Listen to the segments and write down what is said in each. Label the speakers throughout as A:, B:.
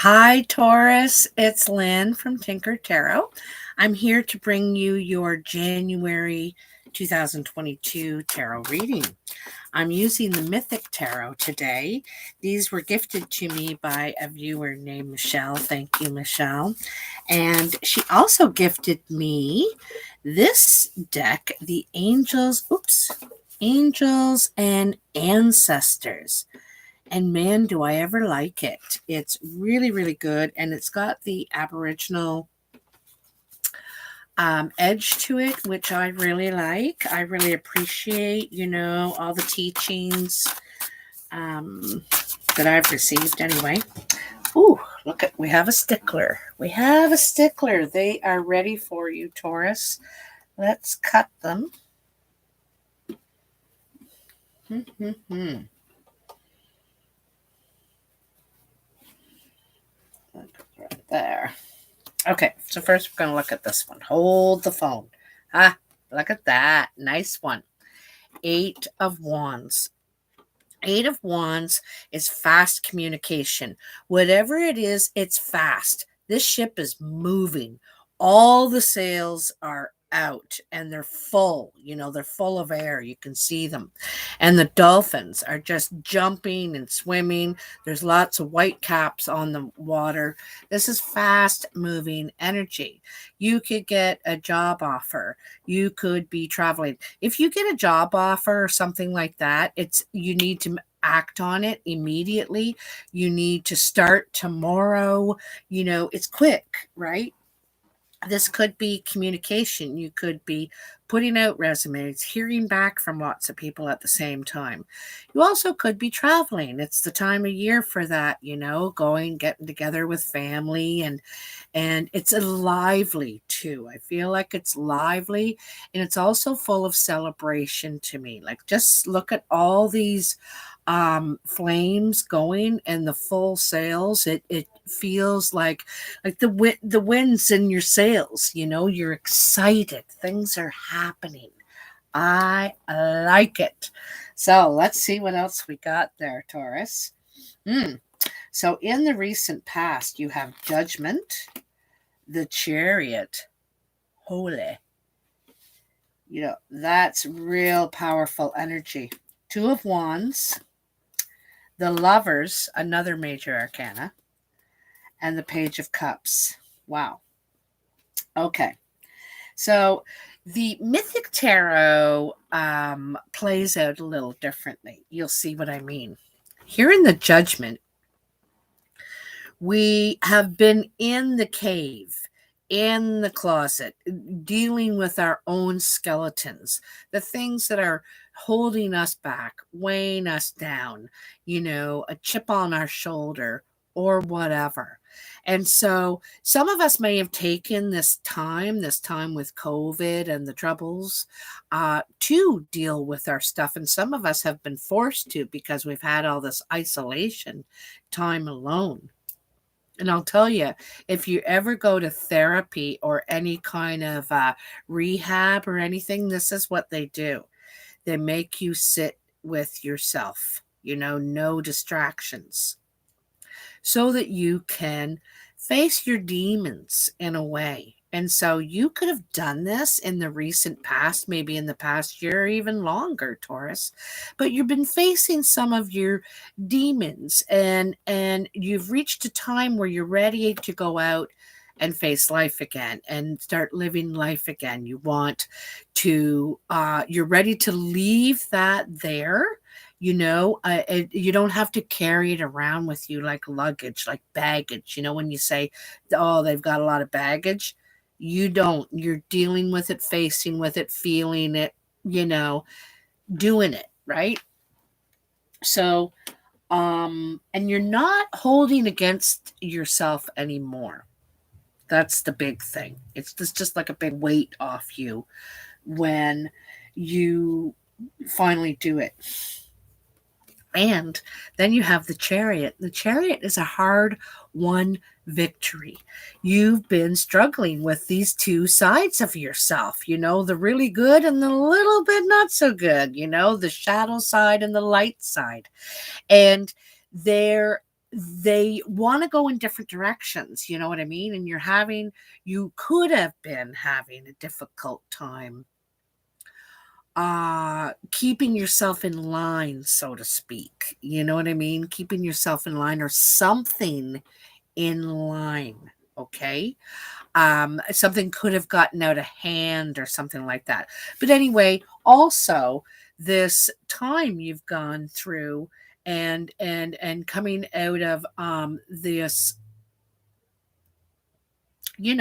A: Hi, Taurus. It's Lynn from Tinker Tarot. I'm here to bring you your January 2022 tarot reading. I'm using the Mythic Tarot today. These were gifted to me by a viewer named Michelle. Thank you, Michelle. And she also gifted me this deck, the Angels and Ancestors. And man, do I ever like it. It's really, really good. And it's got the Aboriginal edge to it, which I really like. I really appreciate, all the teachings that I've received anyway. Ooh, look at, we have a stickler. We have a stickler. They are ready for you, Taurus. Let's cut them. Right there. Okay, so first we're going to look at this one. Hold the phone. Look at that. Nice one. 8 of Wands. 8 of Wands is fast communication. Whatever it is, it's fast. This ship is moving. All the sails are out and they're full. They're full of air. You can see them. And the dolphins are just jumping and swimming. There's lots of white caps on the water. This is fast moving energy. You could get a job offer. You could be traveling. If you get a job offer or something like that, you need to act on it immediately. You need to start tomorrow. It's quick, right? This could be communication. You could be putting out resumes, hearing back from lots of people at the same time. You also could be traveling. It's the time of year for that, going, getting together with family, and it's lively too. I feel like it's lively, and it's also full of celebration to me. Like, just look at all these flames going and the full sails. It feels like the wind's in your sails. You're excited. Things are happening. I like it. So let's see what else we got there, Taurus. So in the recent past, you have Judgment, the Chariot, Holy. That's real powerful energy. 2 of Wands, the Lovers, another major arcana, and the Page of Cups. Wow. Okay. So the Mythic Tarot plays out a little differently. You'll see what I mean. Here in the Judgment, we have been in the cave, in the closet, dealing with our own skeletons, the things that are holding us back, weighing us down, a chip on our shoulder or whatever. And so some of us may have taken this time with COVID and the troubles, to deal with our stuff. And some of us have been forced to, because we've had all this isolation time alone. And I'll tell you, if you ever go to therapy or any kind of rehab or anything, this is what they do. They make you sit with yourself, no distractions, so that you can face your demons in a way. And so you could have done this in the recent past, maybe in the past year or even longer, Taurus. But you've been facing some of your demons, and you've reached a time where you're ready to go out and face life again and start living life again. You want to, you're ready to leave that there. You don't have to carry it around with you like luggage, like baggage. When you say, oh, they've got a lot of baggage, you don't. You're dealing with it, facing with it, feeling it, doing it, right? So, and you're not holding against yourself anymore. That's the big thing. It's just like a big weight off you when you finally do it. And then you have the Chariot. The Chariot is a hard-won victory. You've been struggling with these two sides of yourself, the really good and the little bit not so good, the shadow side and the light side. And they're they want to go in different directions. You know what I mean? And you could have been having a difficult time keeping yourself in line, so to speak. You know what I mean? Keeping yourself in line or something in line. Okay. Something could have gotten out of hand or something like that. But anyway, also this time you've gone through and coming out of this,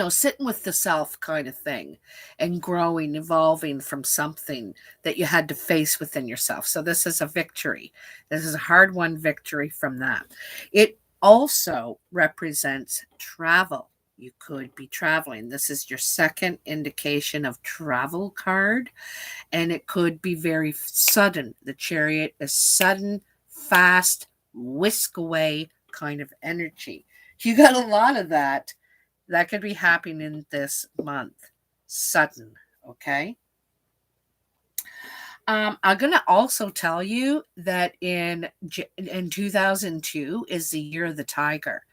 A: sitting with the self kind of thing and growing, evolving from something that you had to face within yourself. So this is a victory. This is a hard won victory from that. It also represents travel. You could be traveling. This is your second indication of travel card, and it could be very sudden. The Chariot is sudden, fast, whisk away kind of energy. You got a lot of that could be happening this month. Sudden, okay? I'm going to also tell you that in 2002 is the year of the tiger.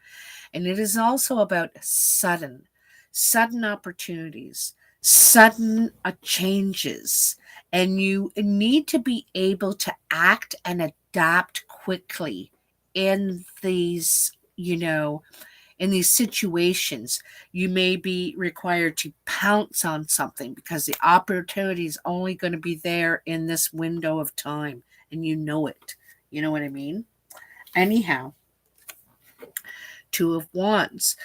A: And it is also about sudden opportunities, sudden changes. And you need to be able to act and adapt quickly in these, in these situations. You may be required to pounce on something because the opportunity is only going to be there in this window of time, and you know it. You know what I mean? Anyhow, Two of Wands.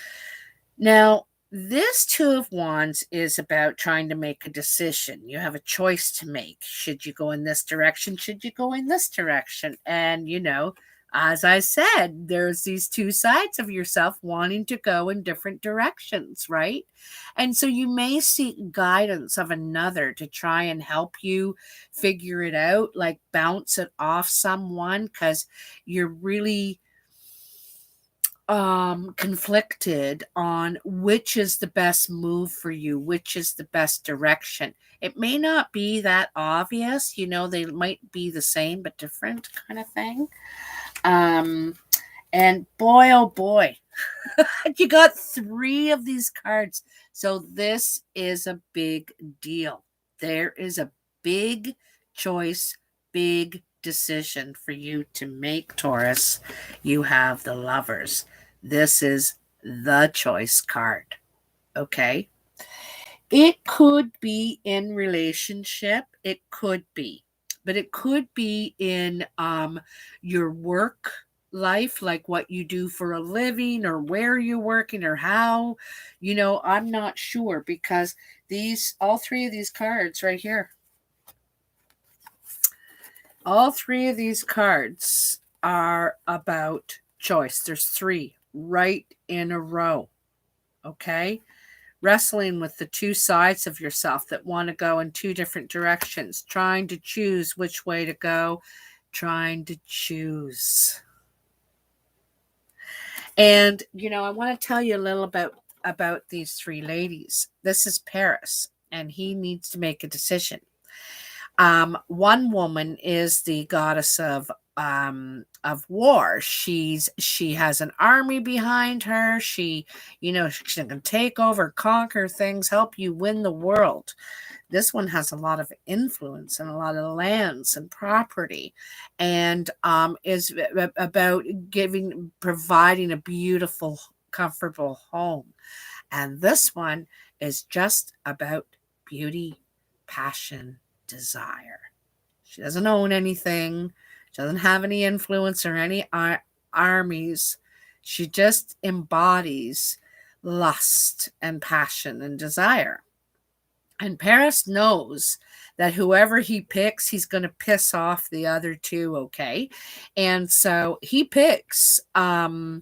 A: Now, this Two of Wands is about trying to make a decision. You have a choice to make. Should you go in this direction? Should you go in this direction? And, as I said, there's these two sides of yourself wanting to go in different directions, right? And so you may seek guidance of another to try and help you figure it out, like bounce it off someone, because you're really conflicted on which is the best move for you, which is the best direction. It may not be that obvious, they might be the same but different kind of thing. And boy, oh boy, you got 3 of these cards. So this is a big deal. There is a big choice, big decision for you to make, Taurus. You have the Lovers. This is the choice card. Okay? It could be in relationship. It could be. But it could be in your work life, like what you do for a living or where you're working or how. I'm not sure, because all 3 of these cards right here, all 3 of these cards are about choice. There's 3 right in a row. Okay? Wrestling with the 2 sides of yourself that want to go in 2 different directions, trying to choose which way to go, trying to choose. And, I want to tell you a little about these 3 ladies. This is Paris, and he needs to make a decision. One woman is the goddess of war. She has an army behind her. She's going to take over, conquer things, help you win the world. This one has a lot of influence and a lot of lands and property, and is about providing a beautiful, comfortable home. And this one is just about beauty, passion, desire. She doesn't own anything. She doesn't have any influence or any armies. She just embodies lust and passion and desire. And Paris knows that whoever he picks, he's going to piss off the other 2, okay? And so he picks Aphrodite.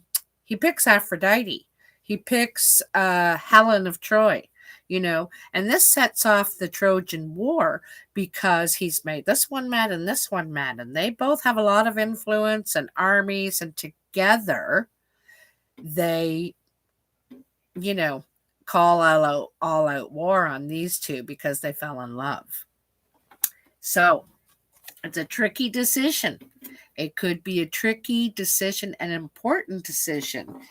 A: He picks Helen of Troy, and this sets off the Trojan War, because he's made this one mad and this one mad, and they both have a lot of influence and armies, and together they, call all out war on these 2 because they fell in love. So It's a tricky decision. It could be a tricky decision, an important decision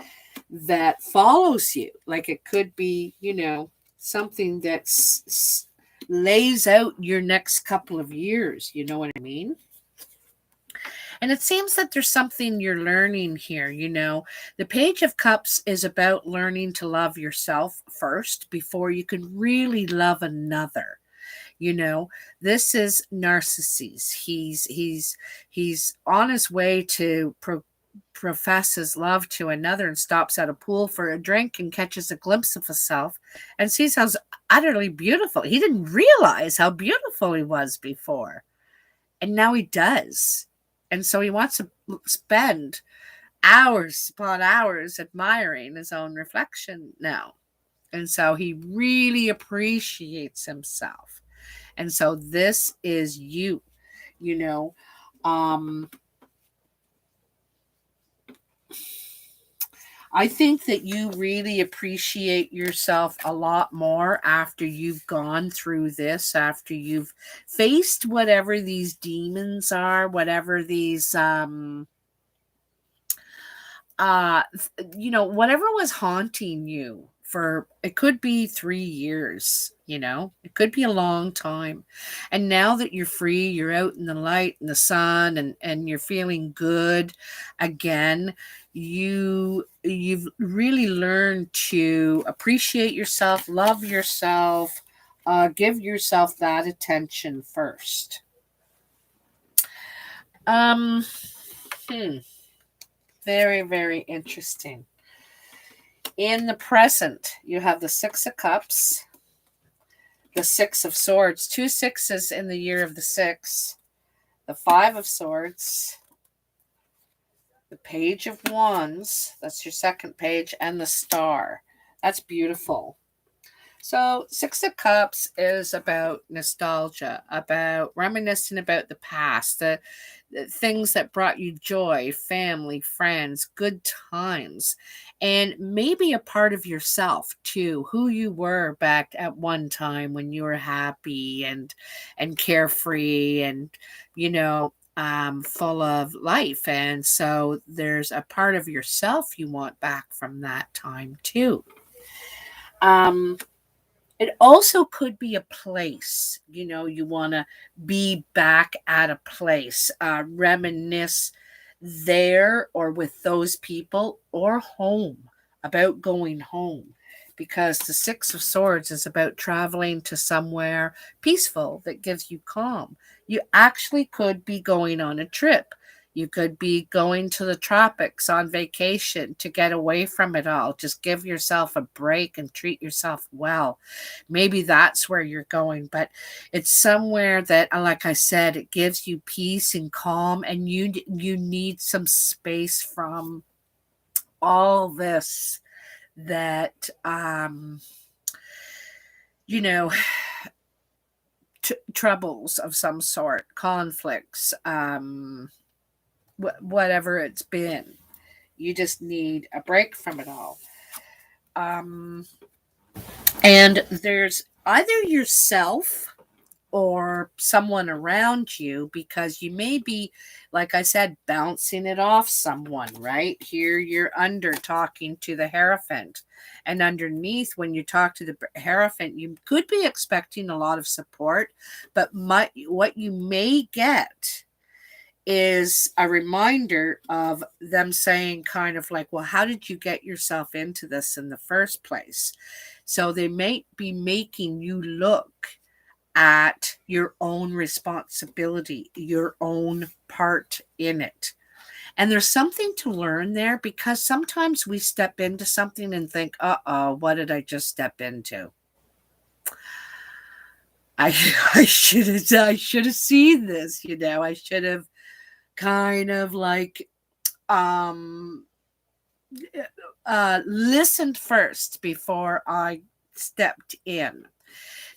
A: that follows you. Like it could be, something that lays out your next couple of years. You know what I mean? And it seems that there's something you're learning here. The Page of Cups is about learning to love yourself first before you can really love another. This is Narcissus. He's on his way to profess his love to another and stops at a pool for a drink and catches a glimpse of himself and sees how utterly beautiful. He didn't realize how beautiful he was before. And now he does. And so he wants to spend hours upon hours admiring his own reflection now. And so he really appreciates himself. And so this is you, I think that you really appreciate yourself a lot more after you've gone through this, after you've faced whatever these demons are, whatever these, whatever was haunting you for, it could be 3 years, it could be a long time. And now that you're free, you're out in the light and the sun and you're feeling good again, you've really learned to appreciate yourself, love yourself, give yourself that attention first. Very, very interesting. In the present, you have the Six of Cups, the Six of Swords, 2 sixes in the year of the six, the Five of Swords, the Page of Wands, that's your second page, and the Star. That's beautiful. So Six of Cups is about nostalgia, about reminiscing about the past, the things that brought you joy, family, friends, good times, and maybe a part of yourself too, who you were back at one time when you were happy and carefree and full of life. And so there's a part of yourself you want back from that time too. It also could be a place, you want to be back at a place, reminisce there or with those people or home, about going home. Because the Six of Swords is about traveling to somewhere peaceful that gives you calm. You actually could be going on a trip. You could be going to the tropics on vacation to get away from it all. Just give yourself a break and treat yourself well. Maybe that's where you're going, but it's somewhere that, like I said, it gives you peace and calm, and you need some space from all this that, troubles of some sort, conflicts, whatever it's been. You just need a break from it all. And there's either yourself or someone around you, because you may be, like I said, bouncing it off someone, right? Here you're under talking to the Hierophant. And underneath, when you talk to the Hierophant, you could be expecting a lot of support, but what you may get is a reminder of them saying kind of like, well, how did you get yourself into this in the first place? So they may be making you look at your own responsibility, your own part in it. And there's something to learn there, because sometimes we step into something and think, what did I just step into? I should have seen this, I should have kind of like listened first before I stepped in.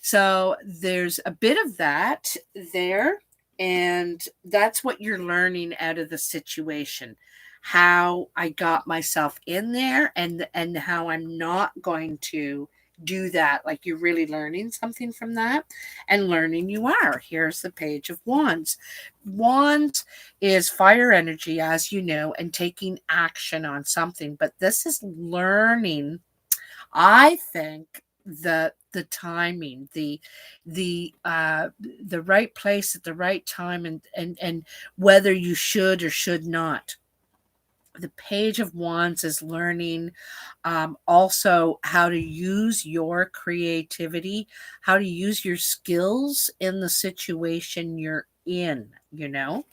A: So there's a bit of that there, and that's what you're learning out of the situation, how I got myself in there and how I'm not going to do that, like you're really learning something from that, and learning you are. Here's the Page of Wands. Wands is fire energy, as you know, and taking action on something, but this is learning, I think, the timing, the right place at the right time, and whether you should or should not. The Page of Wands is learning also how to use your creativity, how to use your skills in the situation you're in, you know.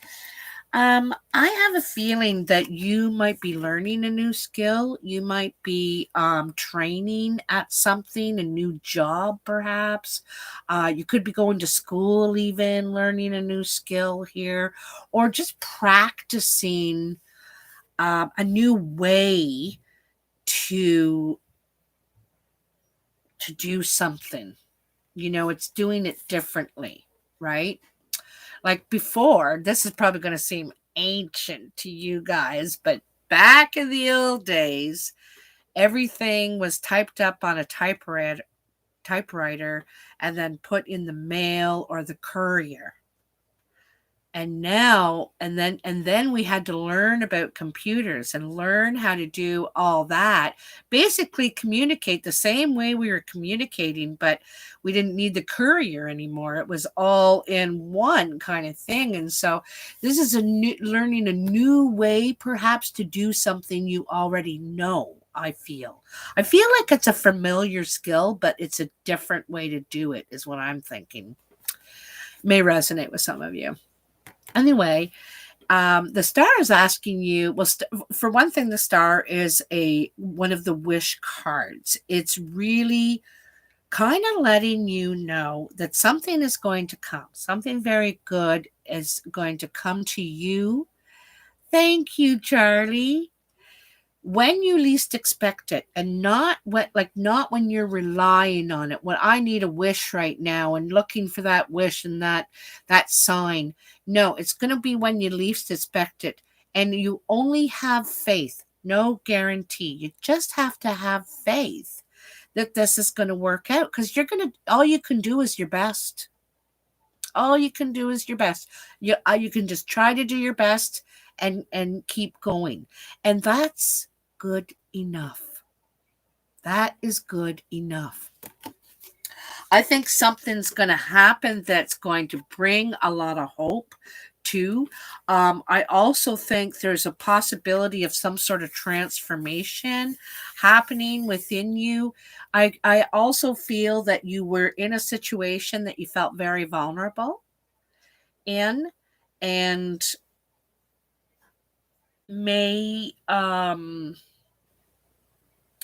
A: I have a feeling that you might be learning a new skill. You might be training at something, a new job, perhaps. You could be going to school, even learning a new skill here, or just practicing a new way to do something. You know, it's doing it differently, right? Like before, this is probably going to seem ancient to you guys, but back in the old days, everything was typed up on a typewriter and then put in the mail or the courier. And now and then we had to learn about computers and learn how to do all that, basically communicate the same way we were communicating, but we didn't need the courier anymore. It was all in one kind of thing. And so this is learning a new way perhaps to do something you already know. I feel like it's a familiar skill, but it's a different way to do it, is what I'm thinking. May resonate with some of you. Anyway, the star is asking you, well, for one thing, the star is one of the wish cards. It's really kind of letting you know that something is going to come. Something very good is going to come to you. Thank you, Charlie. When you least expect it, and not when you're relying on it. When I need a wish right now and looking for that wish and that sign. No, it's going to be when you least expect it, and you only have faith. No guarantee. You just have to have faith that this is going to work out, because all you can do is your best. All you can do is your best. You can just try to do your best and keep going, and that's good enough. That is good enough. I think something's going to happen that's going to bring a lot of hope too. I also think there's a possibility of some sort of transformation happening within you. I also feel that you were in a situation that you felt very vulnerable in, and may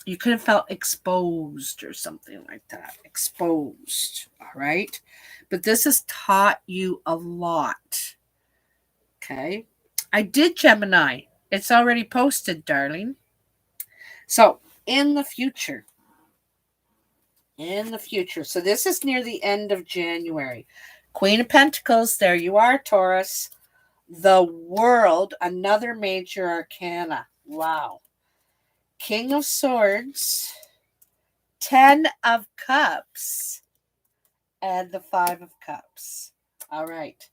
A: you could have felt exposed or something like that. Exposed. All right. But this has taught you a lot. Okay. I did Gemini. It's already posted, darling. So in the future, so this is near the end of January. Queen of Pentacles, there you are, Taurus. The World, another major arcana. Wow. King of Swords, 10 of Cups, and the 5 of Cups. All right.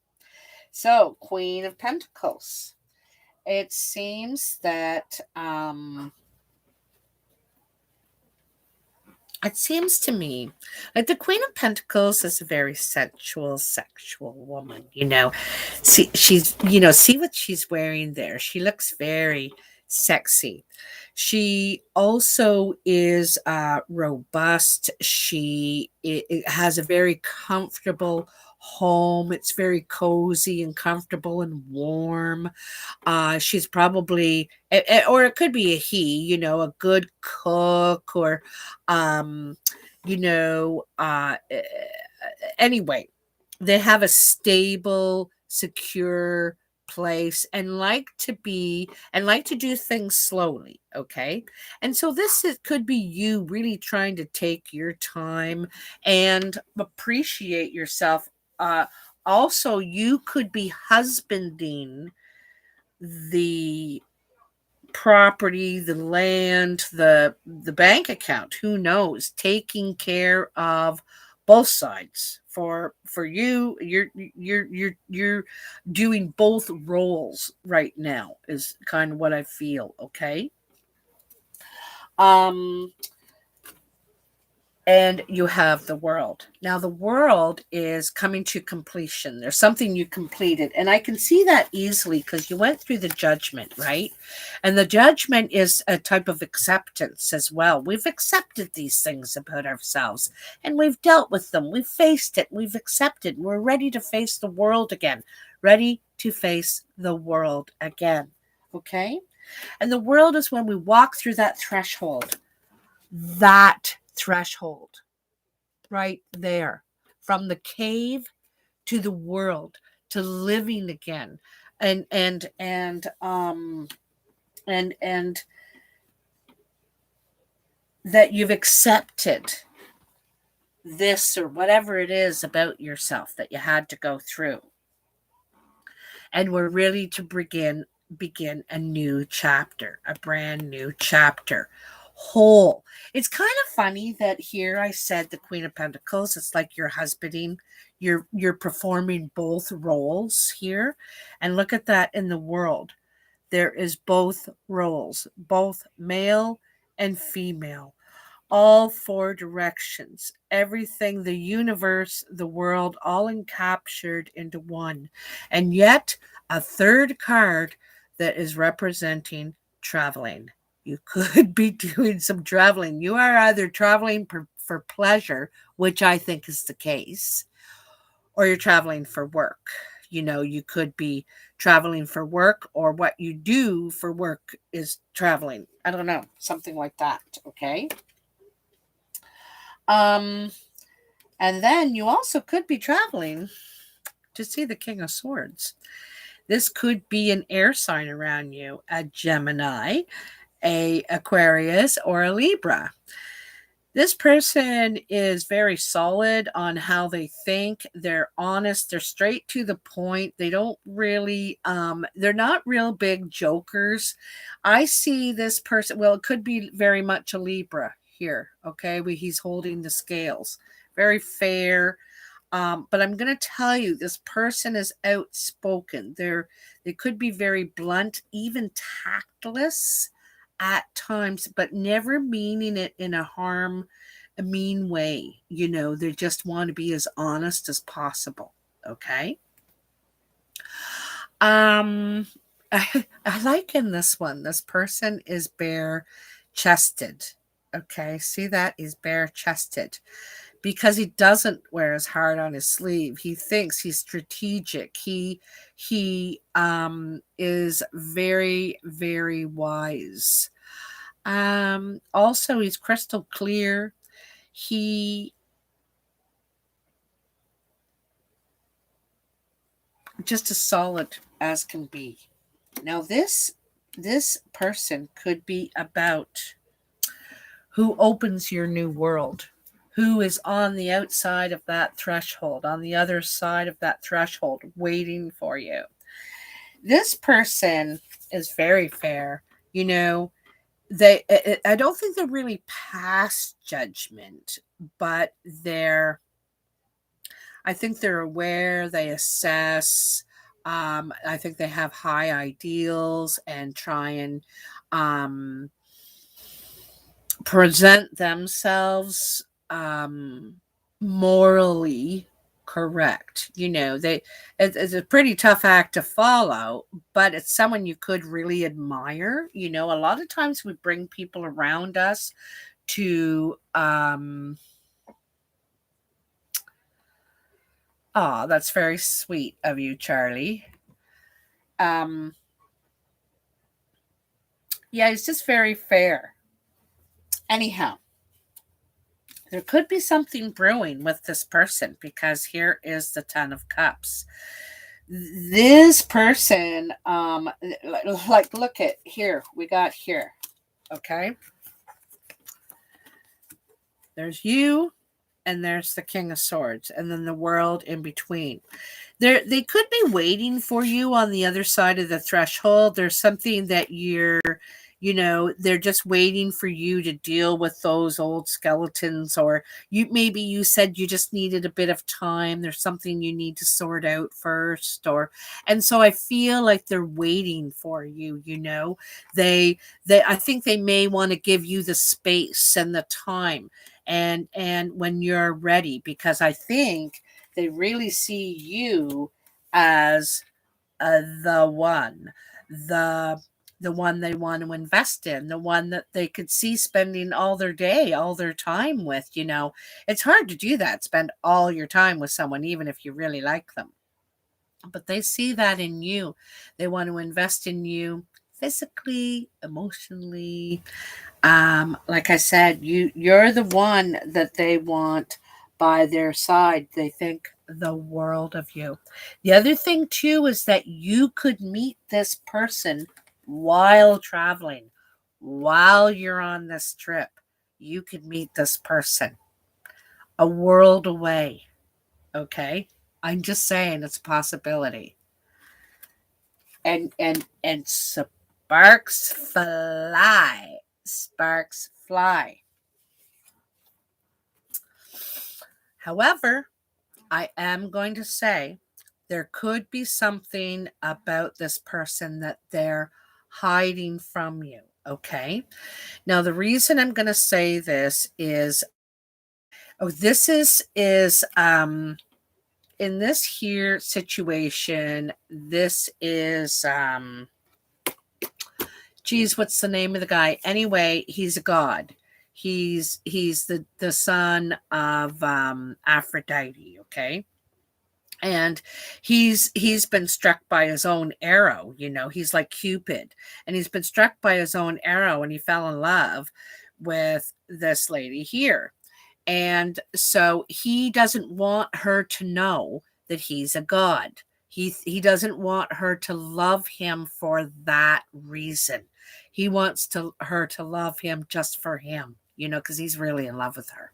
A: So, Queen of Pentacles. It seems that it seems to me like the Queen of Pentacles is a very sexual woman, you know. See, see what she's wearing there. She looks very sexy. She also is robust. It has a very comfortable home. It's very cozy and comfortable and warm. She's probably, or it could be a he, you know, a good cook, or, you know, anyway, they have a stable, secure place and like to do things slowly. Okay. And so could be you really trying to take your time and appreciate yourself. Also, you could be husbanding the property, the land, the bank account, who knows, taking care of both sides. For you, you're doing both roles right now, is kind of what I feel. Okay. um and you have the world. Now, the world is coming to completion. There's something you completed. And I can see that easily because you went through the judgment, right? And the judgment is a type of acceptance as well. We've accepted these things about ourselves and we've dealt with them. We've faced it. We've accepted. We're ready to face the world again. Ready to face the world again. Okay? And the world is when we walk through that threshold. That threshold right there, from the cave to the world, to living again, and that you've accepted this or whatever it is about yourself that you had to go through, and we're really to begin a new chapter, a brand new chapter, whole. It's kind of funny that here I said the Queen of Pentacles. It's like you're husbanding, you're performing both roles here. And look at that in the world. There is both roles, both male and female, all four directions, everything, the universe, the world, all encaptured into one. And yet a third card that is representing traveling. You could be doing some traveling. You are either traveling for pleasure, which I think is the case, or you're traveling for work. You know, you could be traveling for work, or what you do for work is traveling. I don't know, something like that. Okay. And then you also could be traveling to see the King of Swords. This could be an air sign around you, a Gemini, a Aquarius, or a Libra. This person is very solid on how they think. They're honest. They're straight to the point. They don't really, they're not real big jokers. I see this person, well, it could be very much a Libra here. Okay. He's holding the scales. Very fair. But I'm going to tell you, this person is outspoken. They could be very blunt, even tactless at times, but never meaning it in a mean way. You know, they just want to be as honest as possible. Okay. I like in this one, this person is bare chested. Okay. See that? He's bare chested because he doesn't wear his heart on his sleeve. He thinks he's strategic. He is very, very wise. Also, he's crystal clear. He just as solid as can be. Now, this person could be about who opens your new world, who is on the outside of that threshold, on the other side of that threshold, waiting for you. This person is very fair. You know, I don't think they're really past judgment, but I think they're aware, they assess. I think they have high ideals and try and present themselves morally correct. You know, it's a pretty tough act to follow, but it's someone you could really admire. You know, a lot of times we bring people around us to that's very sweet of you, Charlie. Yeah, it's just very fair. Anyhow, there could be something brewing with this person because here is the Ten of Cups. This person, like, look at here, we got here. Okay. There's you, and there's the King of Swords, and then the world in between. They could be waiting for you on the other side of the threshold. There's something that you're they're just waiting for you to deal with those old skeletons, or maybe you said you just needed a bit of time. There's something you need to sort out first, and so I feel like they're waiting for you. I think they may want to give you the space and the time, and when you're ready, because I think they really see you as the one, the one they want to invest in, the one that they could see spending all their day, all their time with. It's hard to do that, spend all your time with someone, even if you really like them. But they see that in you. They want to invest in you physically, emotionally. Like I said, you're the one that they want by their side. They think the world of you. The other thing too is that you could meet this person while traveling, while you're on this trip. You could meet this person a world away. Okay, I'm just saying it's a possibility. And sparks fly. Sparks fly. However, I am going to say there could be something about this person that they're hiding from you. Okay. Now, the reason I'm going to say this is, this is in this here situation, this is, geez, what's the name of the guy? Anyway, he's a god. He's the son of Aphrodite, okay? And he's been struck by his own arrow. He's like Cupid, and he's been struck by his own arrow, and he fell in love with this lady here. And so he doesn't want her to know that he's a god. He doesn't want her to love him for that reason. He wants her to love him just for him, because he's really in love with her.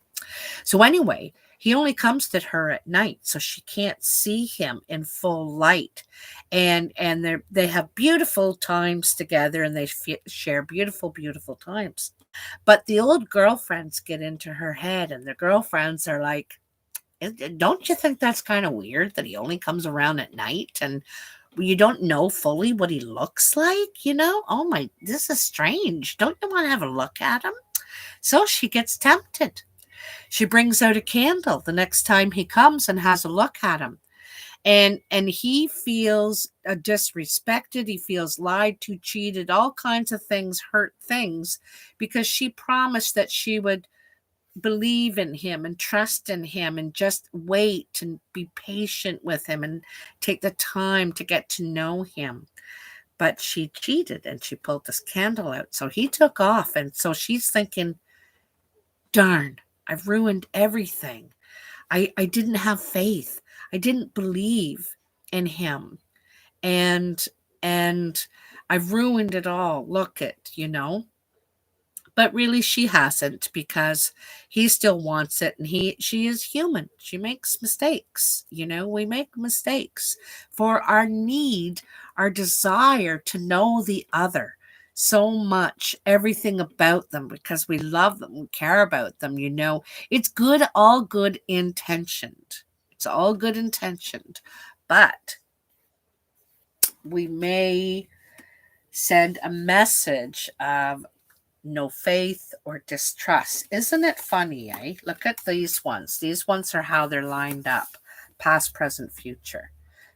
A: So anyway, he only comes to her at night, so she can't see him in full light. And they have beautiful times together, and they share beautiful, beautiful times. But the old girlfriends get into her head, and the girlfriends are like, don't you think that's kind of weird that he only comes around at night and you don't know fully what he looks like? Oh my, this is strange. Don't you want to have a look at him? So she gets tempted. She brings out a candle the next time he comes and has a look at him. And he feels disrespected. He feels lied to, cheated, all kinds of things, hurt things, because she promised that she would believe in him and trust in him and just wait and be patient with him and take the time to get to know him. But she cheated, and she pulled this candle out. So he took off. And so she's thinking, darn, I've ruined everything. I didn't have faith. I didn't believe in him. And I've ruined it all. Look it. But really she hasn't, because he still wants it, and she is human. She makes mistakes. We make mistakes for our need, our desire to know the other so much, everything about them, because we love them, we care about them. It's good, all good intentioned. It's all good intentioned, but we may send a message of no faith or distrust. Isn't it funny, eh? Look at these ones. These ones are how they're lined up. Past, present, future.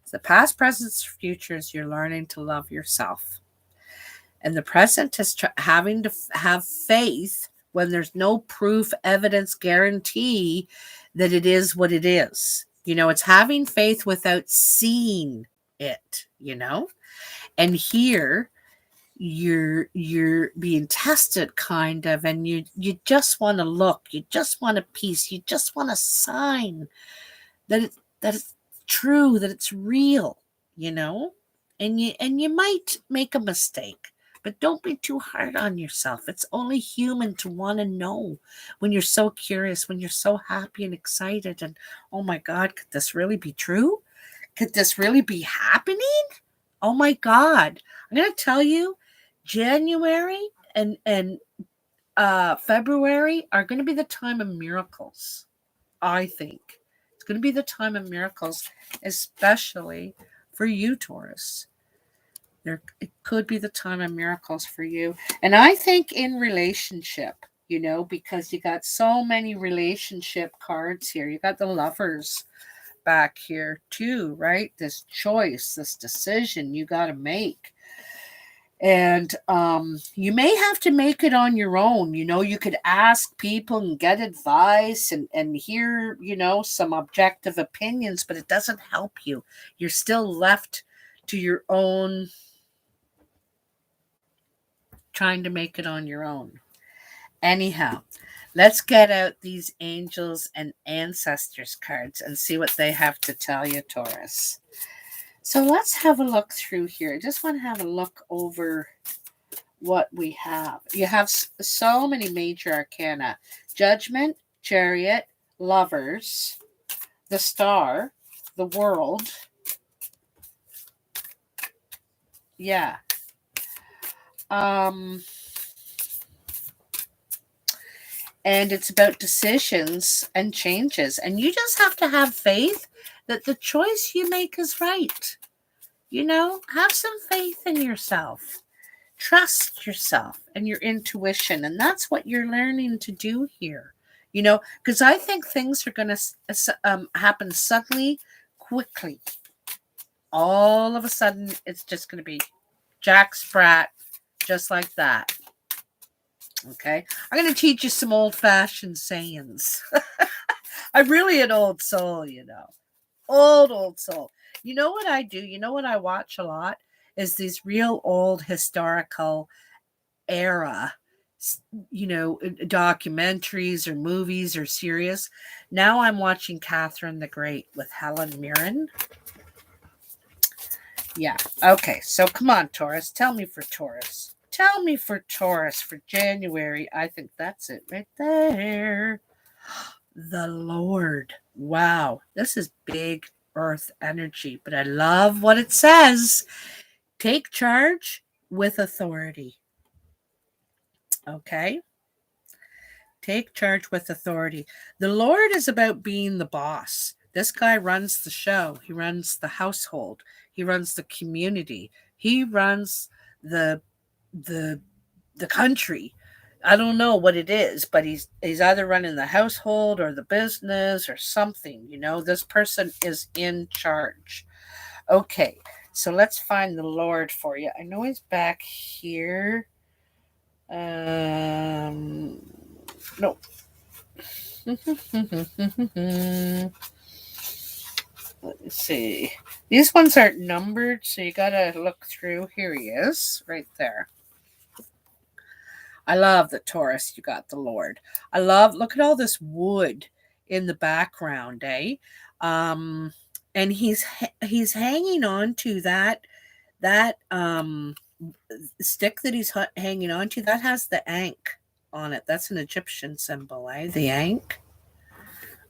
A: So the past, present, futures, you're learning to love yourself. And the present is having to have faith when there's no proof, evidence, guarantee that it is what it is. It's having faith without seeing it, And here, you're being tested, kind of, and you just want to look, you just want a piece, you just want a sign that it's true, that it's real, and you might make a mistake, but don't be too hard on yourself. It's only human to want to know when you're so curious, when you're so happy and excited, and oh my God, could this really be true? Could this really be happening? Oh my God. I'm going to tell you, January and February are going to be the time of miracles. I think it's going to be the time of miracles, especially for you, Taurus. It could be the time of miracles for you. And I think in relationship, because you got so many relationship cards here. You got the Lovers back here too, right? This choice, this decision you got to make. And you may have to make it on your own. You could ask people and get advice and hear, some objective opinions, but it doesn't help you. You're still left to your own, trying to make it on your own. Anyhow, let's get out these angels and ancestors cards and see what they have to tell you, Taurus. So let's have a look through here. I just want to have a look over what we have. You have so many major arcana. Judgment, Chariot, Lovers, the Star, the World. Yeah. And it's about decisions and changes. And you just have to have faith that the choice you make is right. Have some faith in yourself. Trust yourself and your intuition. And that's what you're learning to do here. Because I think things are going to happen suddenly, quickly. All of a sudden, it's just going to be Jack Sprat, just like that. Okay? I'm going to teach you some old-fashioned sayings. I'm really an old soul, Old soul. You know what I do? You know what I watch a lot? Is these real old historical era, documentaries or movies or series. Now I'm watching Catherine the Great with Helen Mirren. Yeah. Okay. So come on, Taurus. Tell me for Taurus. Tell me for Taurus for January. I think that's it right there. The Lord. Wow. This is big earth energy, but I love what it says. Take charge with authority. Okay? Take charge with authority. The Lord is about being the boss. This guy runs the show. He runs the household. He runs the community. He runs the country. I don't know what it is, but he's either running the household or the business or something. This person is in charge. Okay, so let's find the Lord for you. I know he's back here. No. Let's see. These ones aren't numbered, so you gotta look through. Here he is, right there. I love the Taurus. You got the Lord. Look at all this wood in the background, eh? And he's hanging on to that stick that he's hanging on to. That has the Ankh on it. That's an Egyptian symbol, eh? The Ankh.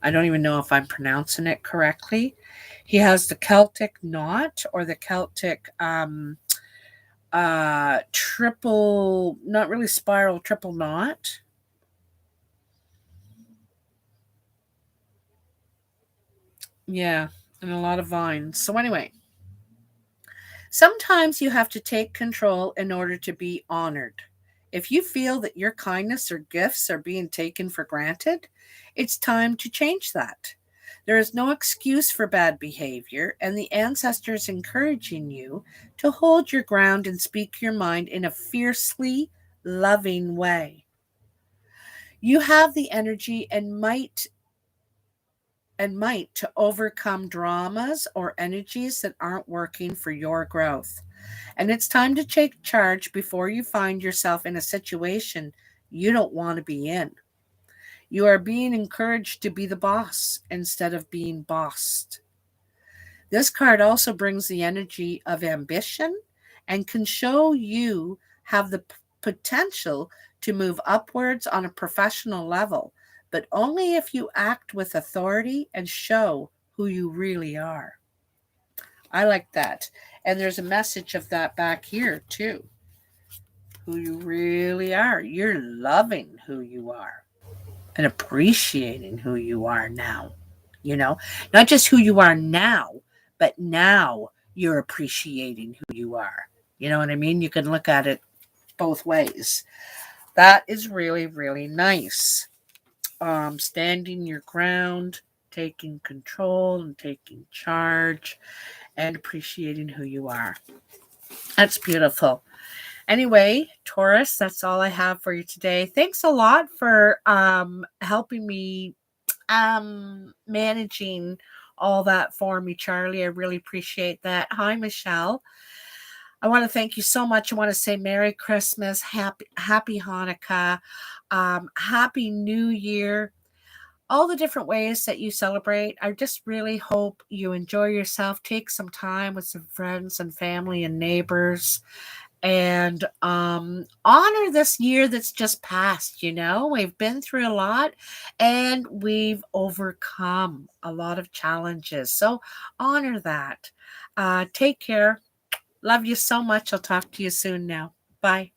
A: I don't even know if I'm pronouncing it correctly. He has the Celtic knot or the Celtic triple, not really spiral, triple knot. Yeah, and a lot of vines. So anyway, sometimes you have to take control in order to be honored. If you feel that your kindness or gifts are being taken for granted, it's time to change that. There is no excuse for bad behavior, and the ancestors encouraging you to hold your ground and speak your mind in a fiercely loving way. You have the energy and might to overcome dramas or energies that aren't working for your growth. And it's time to take charge before you find yourself in a situation you don't want to be in. You are being encouraged to be the boss instead of being bossed. This card also brings the energy of ambition and can show you have the potential to move upwards on a professional level, but only if you act with authority and show who you really are. I like that. And there's a message of that back here too. who you really are. You're loving who you are and appreciating who you are now. You know, not just who you are now, but now you're appreciating who you are. You know what I mean? You can look at it both ways. That is really, really nice. Standing your ground, taking control and taking charge, and appreciating who you are. That's beautiful. Anyway, Taurus, that's all I have for you today. Thanks a lot for helping me managing all that for me, Charlie. I really appreciate that. Hi, Michelle. I want to thank you so much. I want to say Merry Christmas, Happy Hanukkah, Happy New Year, all the different ways that you celebrate. I just really hope you enjoy yourself. Take some time with some friends and family and neighbors, and honor this year that's just passed. You know, we've been through a lot and we've overcome a lot of challenges, so honor that. Take care. Love you so much. I'll talk to you soon now. Bye.